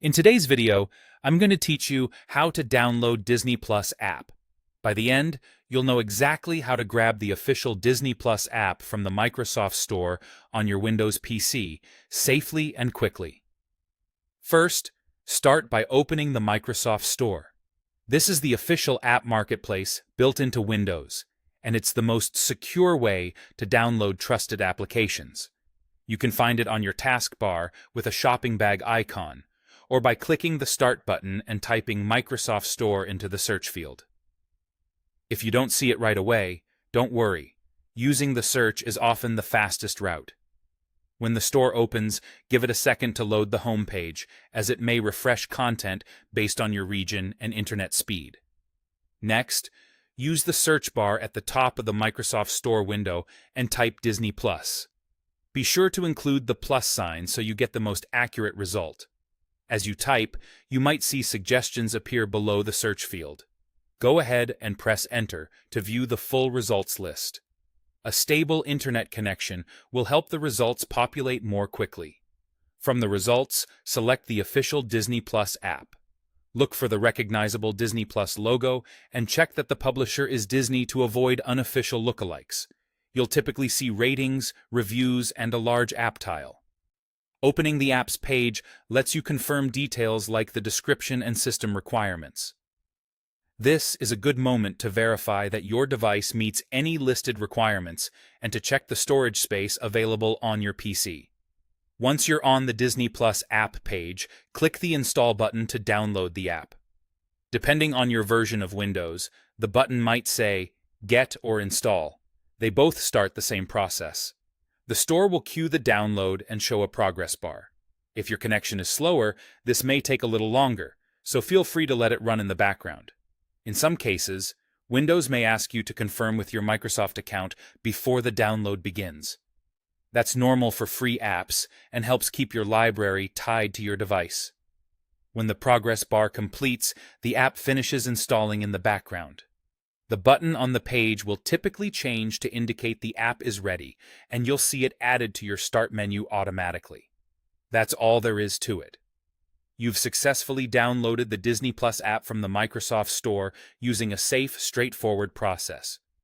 In today's video, I'm going to teach you how to download Disney Plus app. By the end, you'll know exactly how to grab the official Disney Plus app from the Microsoft Store on your Windows PC safely and quickly. First, start by opening the Microsoft Store. This is the official app marketplace built into Windows, and it's the most secure way to download trusted applications. You can find it on your taskbar with a shopping bag icon, or by clicking the Start button and typing Microsoft Store into the search field. If you don't see it right away, don't worry. Using the search is often the fastest route. When the store opens, give it a second to load the home page, as it may refresh content based on your region and internet speed. Next, use the search bar at the top of the Microsoft Store window and type Disney Plus. Be sure to include the plus sign so you get the most accurate result. As you type, you might see suggestions appear below the search field. Go ahead and press Enter to view the full results list. A stable internet connection will help the results populate more quickly. From the results, select the official Disney Plus app. Look for the recognizable Disney Plus logo and check that the publisher is Disney to avoid unofficial lookalikes. You'll typically see ratings, reviews, and a large app tile. Opening the app's page lets you confirm details like the description and system requirements. This is a good moment to verify that your device meets any listed requirements and to check the storage space available on your PC. Once you're on the Disney Plus app page, click the Install button to download the app. Depending on your version of Windows, the button might say Get or Install. They both start the same process. The store will queue the download and show a progress bar. If your connection is slower, this may take a little longer, so feel free to let it run in the background. In some cases, Windows may ask you to confirm with your Microsoft account before the download begins. That's normal for free apps and helps keep your library tied to your device. When the progress bar completes, the app finishes installing in the background. The button on the page will typically change to indicate the app is ready, and you'll see it added to your Start menu automatically. That's all there is to it. You've successfully downloaded the Disney Plus app from the Microsoft Store using a safe, straightforward process.